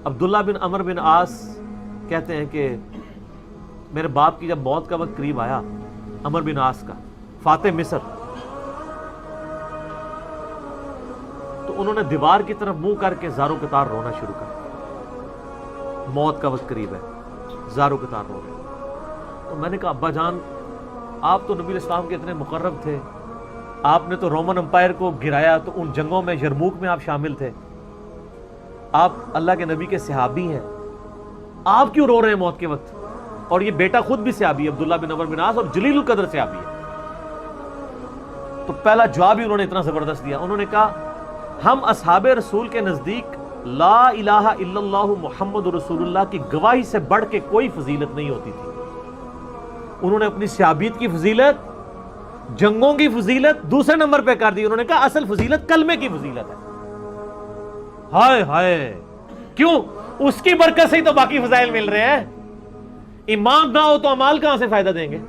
عبداللہ بن عمر بن عاص کہتے ہیں کہ میرے باپ کی جب موت کا وقت قریب آیا، عمر بن عاص کا، فاتح مصر، تو انہوں نے دیوار کی طرف منہ کر کے زاروں قطار رونا شروع کر، موت کا وقت قریب ہے، زاروں قطار رو رہے۔ تو میں نے کہا ابا جان، آپ تو نبی علیہ السلام کے اتنے مقرب تھے، آپ نے تو رومن امپائر کو گرایا، تو ان جنگوں میں یرموک میں آپ شامل تھے، آپ اللہ کے نبی کے صحابی ہیں، آپ کیوں رو رہے ہیں موت کے وقت؟ اور یہ بیٹا خود بھی صحابی ہے، عبداللہ بن عمر بن عاص، اور جلیل القدر صحابی ہے۔ تو پہلا جواب ہی انہوں نے اتنا زبردست دیا، انہوں نے کہا ہم اصحاب رسول کے نزدیک لا الہ الا اللہ محمد رسول اللہ کی گواہی سے بڑھ کے کوئی فضیلت نہیں ہوتی تھی۔ انہوں نے اپنی صحابیت کی فضیلت، جنگوں کی فضیلت دوسرے نمبر پہ کر دی، انہوں نے کہا اصل فضیلت کلمے کی فضیلت ہے۔ ہائے ہائے، کیوں؟ اس کی برکت سے ہی تو باقی فضائل مل رہے ہیں۔ ایمان نہ ہو تو اعمال کہاں سے فائدہ دیں گے؟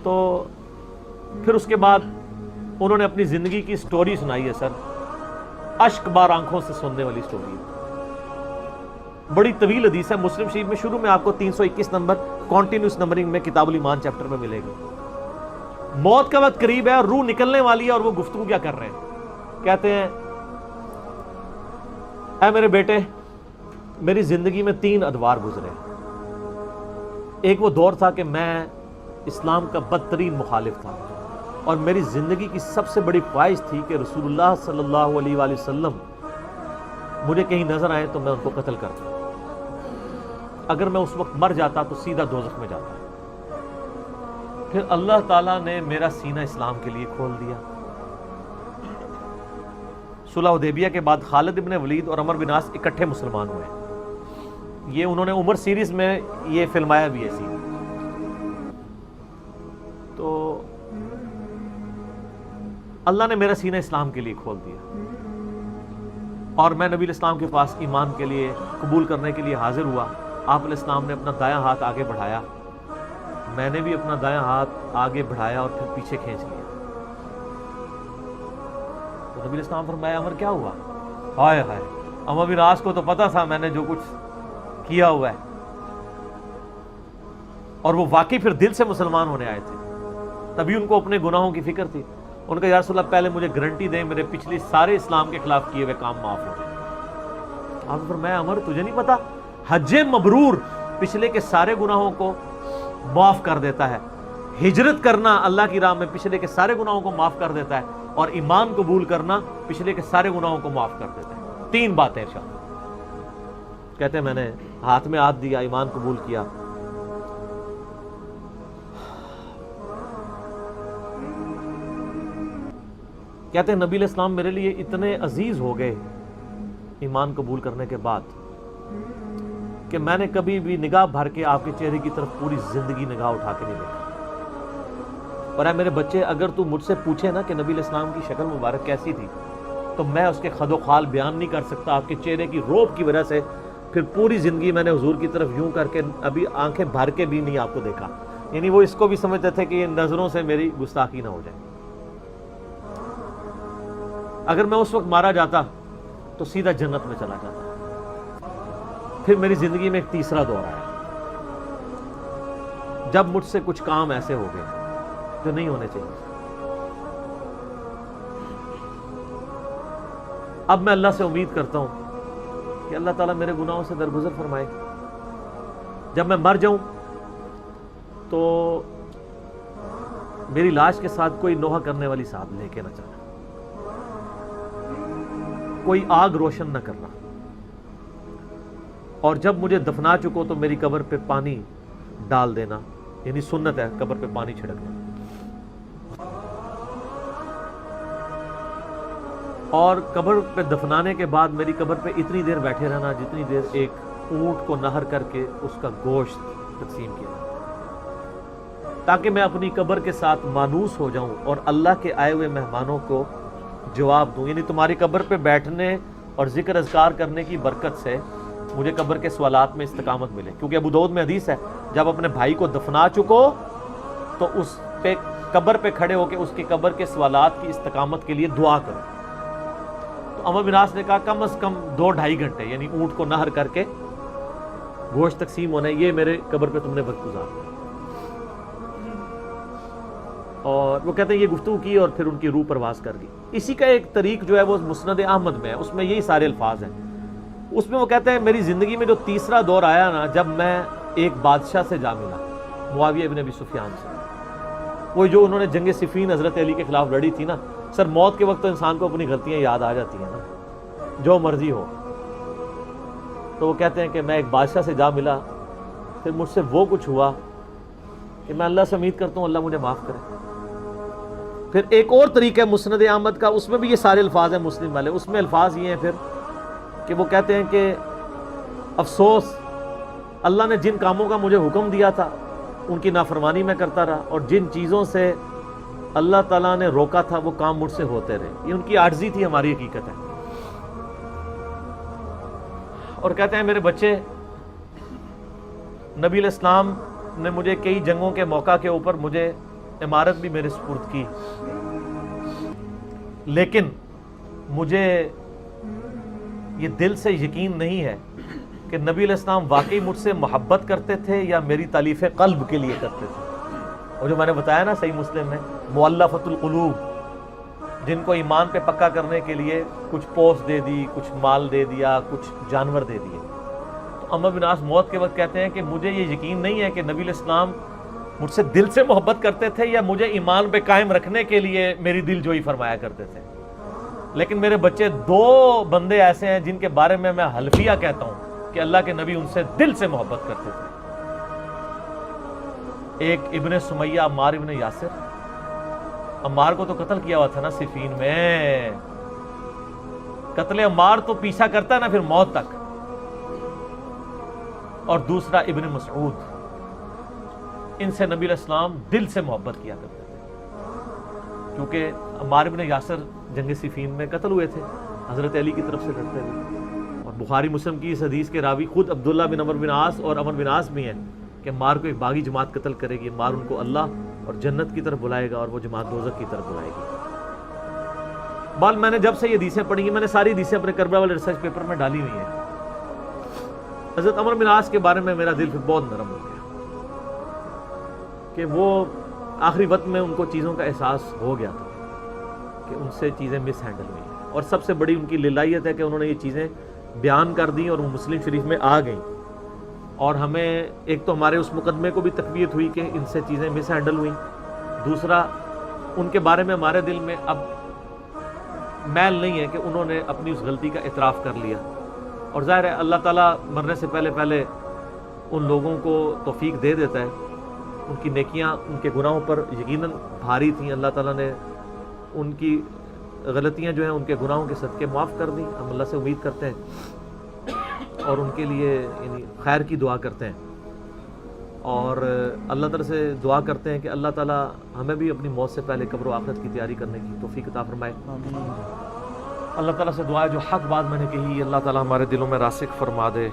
تو پھر اس کے بعد انہوں نے اپنی زندگی کی سٹوری سنائی ہے سر، اشک بار آنکھوں سے سننے والی سٹوری ہے، بڑی طویل حدیث ہے، مسلم شریف میں شروع میں آپ کو 321 نمبر کانٹینیوس نمبرنگ میں کتاب الایمان چیپٹر میں ملے گی۔ موت کا وقت قریب ہے اور روح نکلنے والی ہے، اور وہ گفتگو کیا کر رہے ہیں؟ کہتے ہیں اے میرے بیٹے، میری زندگی میں 3 ادوار گزرے۔ ایک وہ دور تھا کہ میں اسلام کا بدترین مخالف تھا، اور میری زندگی کی سب سے بڑی خواہش تھی کہ رسول اللہ صلی اللہ علیہ وآلہ وسلم مجھے کہیں نظر آئے تو میں ان کو قتل کرتا، اگر میں اس وقت مر جاتا تو سیدھا دوزخ میں جاتا۔ پھر اللہ تعالیٰ نے میرا سینہ اسلام کے لیے کھول دیا۔ صلح حدیبیہ کے بعد خالد ابن ولید اور عمر بن عاص اکٹھے مسلمان ہوئے، یہ انہوں نے عمر سیریز میں یہ فلمایا بھی ہے سین۔ تو اللہ نے میرا سینہ اسلام کے لیے کھول دیا، اور میں نبی علیہ السلام کے پاس ایمان کے لیے قبول کرنے کے لیے حاضر ہوا۔ آپ علیہ السلام نے اپنا دایاں ہاتھ آگے بڑھایا، میں نے بھی اپنا دایاں ہاتھ آگے بڑھایا اور پھر پیچھے کھینچ لیا۔ تو نبی علیہ السلام فرمایا عمر کیا ہوا؟ ہائے ہائے، عمر بن عاص کو تو پتا تھا میں نے جو کچھ کیا ہوا ہے، اور وہ واقعی پھر دل سے مسلمان ہونے آئے تھے، تبھی ان کو اپنے گناہوں کی فکر تھی۔ ان کا یا رسول اللہ پہلے مجھے گارنٹی دیں میرے پچھلی سارے اسلام کے خلاف کیے ہوئے کام معاف ہو جائیں۔ آپ فرمایا عمر تجھے نہیں پتا، حج مبرور پچھلے کے سارے گناہوں کو معاف کر دیتا ہے، ہجرت کرنا اللہ کی راہ میں پچھلے کے سارے گناہوں کو معاف کر دیتا ہے، اور ایمان قبول کرنا پچھلے کے سارے گناہوں کو معاف کر دیتا ہے۔ 3 باتیں ارشاد۔ کہتے ہیں میں نے ہاتھ میں ہاتھ دیا، ایمان قبول کیا، کہتے ہیں نبی علیہ السلام میرے لیے اتنے عزیز ہو گئے ایمان قبول کرنے کے بعد کہ میں نے کبھی بھی نگاہ بھر کے آپ کے چہرے کی طرف پوری زندگی نگاہ اٹھا کے نہیں دیکھا۔ اور اے میرے بچے، اگر تو مجھ سے پوچھے نا کہ نبی علیہ السلام کی شکل مبارک کیسی تھی، تو میں اس کے خد و خال بیان نہیں کر سکتا۔ آپ کے چہرے کی روب کی وجہ سے پھر پوری زندگی میں نے حضور کی طرف یوں کر کے ابھی آنکھیں بھر کے بھی نہیں آپ کو دیکھا، یعنی وہ اس کو بھی سمجھتے تھے کہ یہ نظروں سے میری گستاخی نہ ہو جائے۔ اگر میں اس وقت مارا جاتا تو سیدھا جنت میں چلا جاتا۔ پھر میری زندگی میں ایک تیسرا دور آیا، جب مجھ سے کچھ کام ایسے ہو گئے جو نہیں ہونے چاہیے۔ اب میں اللہ سے امید کرتا ہوں کہ اللہ تعالیٰ میرے گناہوں سے درگزر فرمائے، جب میں مر جاؤں تو میری لاش کے ساتھ کوئی نوحہ کرنے والی ساتھ لے کے نہ چلا، کوئی آگ روشن نہ کرنا، اور جب مجھے دفنا چکو تو میری قبر پہ پانی ڈال دینا، یعنی سنت ہے قبر پہ پانی چھڑکنا، اور قبر پہ دفنانے کے بعد میری قبر پہ اتنی دیر بیٹھے رہنا جتنی دیر ایک اونٹ کو نہر کر کے اس کا گوشت تقسیم کیا جاتا ہے، تاکہ میں اپنی قبر کے ساتھ مانوس ہو جاؤں اور اللہ کے آئے ہوئے مہمانوں کو جواب دوں، یعنی تمہاری قبر پہ بیٹھنے اور ذکر اذکار کرنے کی برکت سے مجھے قبر کے سوالات میں استقامت ملے۔ کیونکہ ابو داؤد میں حدیث ہے، جب اپنے بھائی کو دفنا چکو تو اس پہ قبر پہ کھڑے ہو کے اس کی قبر کے سوالات کی استقامت کے لیے دعا کرو۔ تو عمر بن عاص نے کہا کم از کم 2-2.5 گھنٹے، یعنی اونٹ کو نہر کر کے گوشت تقسیم ہونا ہے، یہ میرے قبر پہ تم نے وقت گزارنا۔ اور وہ کہتے ہیں یہ گفتگو کی اور پھر ان کی روح پرواز کر گئی۔ اسی کا ایک طریق جو ہے وہ مسند احمد میں ہے، اس میں یہی سارے الفاظ ہیں۔ اس میں وہ کہتے ہیں میری زندگی میں جو تیسرا دور آیا نا، جب میں ایک بادشاہ سے جا ملا، معاویہ ابن ابی سفیان سے، وہ جو انہوں نے جنگ صفین حضرت علی کے خلاف لڑی تھی نا۔ سر موت کے وقت تو انسان کو اپنی غلطیاں یاد آ جاتی ہیں نا، جو مرضی ہو۔ تو وہ کہتے ہیں کہ میں ایک بادشاہ سے جا ملا، پھر مجھ سے وہ کچھ ہوا کہ میں اللہ سے امید کرتا ہوں اللہ مجھے معاف کرے۔ پھر ایک اور طریقہ ہے مسند احمد کا، اس میں بھی یہ سارے الفاظ ہیں مسلم والے۔ اس میں الفاظ یہ ہیں پھر کہ وہ کہتے ہیں کہ افسوس، اللہ نے جن کاموں کا مجھے حکم دیا تھا ان کی نافرمانی میں کرتا رہا، اور جن چیزوں سے اللہ تعالیٰ نے روکا تھا وہ کام مجھ سے ہوتے رہے۔ یہ ان کی عاجزی تھی، ہماری حقیقت ہے۔ اور کہتے ہیں میرے بچے، نبی علیہ السلام نے مجھے کئی جنگوں کے موقع کے اوپر مجھے عمارت بھی میرے سپرد کی، لیکن مجھے یہ دل سے یقین نہیں ہے کہ نبی علیہ السلام واقعی مجھ سے محبت کرتے تھے یا میری تالیف قلب کے لیے کرتے تھے۔ اور جو میں نے بتایا نا صحیح مسلم میں، مؤلفۃ القلوب، جن کو ایمان پہ پکا کرنے کے لیے کچھ پوسٹ دے دی، کچھ مال دے دیا، کچھ جانور دے دیے۔ تو عمر بن عاص موت کے وقت کہتے ہیں کہ مجھے یہ یقین نہیں ہے کہ نبی علیہ السلام مجھ سے دل سے محبت کرتے تھے یا مجھے ایمان پہ قائم رکھنے کے لیے میری دل جوئی فرمایا کرتے تھے، لیکن میرے بچے 2 بندے ایسے ہیں جن کے بارے میں حلفیہ کہتا ہوں کہ اللہ کے نبی ان سے دل سے محبت کرتے تھے۔ ایک ابن سمیہ عمار ابن یاسر، عمار کو تو قتل کیا ہوا تھا نا صفین میں، قتل عمار تو پیچھا کرتا ہے نا پھر موت تک۔ اور دوسرا ابن مسعود، ان سے نبی علیہ السلام دل سے محبت کیا کرتے تھے، کیونکہ عمار ابن یاسر جنگ صفین میں قتل ہوئے تھے حضرت علی کی طرف سے لڑتے ہوئے۔ اور بخاری مسلم کی اس حدیث کے راوی خود عبداللہ بن عمر بن عاص اور عمر بن عاص بھی ہیں کہ عمار کو ایک باغی جماعت قتل کرے گی، عمار ان کو اللہ اور جنت کی طرف بلائے گا اور وہ جماعت دوزخ کی طرف بلائے گی۔ بال میں نے جب سے یہ حدیثیں پڑھی ہیں، میں نے ساری حدیثیں اپنے کربلا والے ریسرچ پیپر میں ڈالی ہوئی ہیں۔ حضرت عمر بن عاص کے بارے میں میرا دل پھر بہت نرم ہو گیا کہ وہ آخری وقت میں ان کو چیزوں کا احساس ہو گیا تھا کہ ان سے چیزیں مس ہینڈل ہوئی ہیں، اور سب سے بڑی ان کی للائیت ہے کہ انہوں نے یہ چیزیں بیان کر دیں اور وہ مسلم شریف میں آ گئیں، اور ہمیں ایک تو ہمارے اس مقدمے کو بھی تقویت ہوئی کہ ان سے چیزیں مس ہینڈل ہوئیں، دوسرا ان کے بارے میں ہمارے دل میں اب میل نہیں ہے کہ انہوں نے اپنی اس غلطی کا اعتراف کر لیا۔ اور ظاہر ہے اللہ تعالیٰ مرنے سے پہلے پہلے ان لوگوں کو توفیق دے دیتا ہے، ان کی نیکیاں ان کے گناہوں پر یقیناً بھاری تھیں، اللہ تعالیٰ نے ان کی غلطیاں جو ہیں ان کے گناہوں کے صدقے معاف کر دیں۔ ہم اللہ سے امید کرتے ہیں اور ان کے لیے یعنی خیر کی دعا کرتے ہیں، اور اللہ تعالیٰ سے دعا کرتے ہیں کہ اللہ تعالیٰ ہمیں بھی اپنی موت سے پہلے قبر و آخرت کی تیاری کرنے کی توفیق عطا فرمائے۔ اللہ تعالیٰ سے دعا ہے جو حق بات میں نے کہی اللہ تعالیٰ ہمارے دلوں میں راسخ فرما دے۔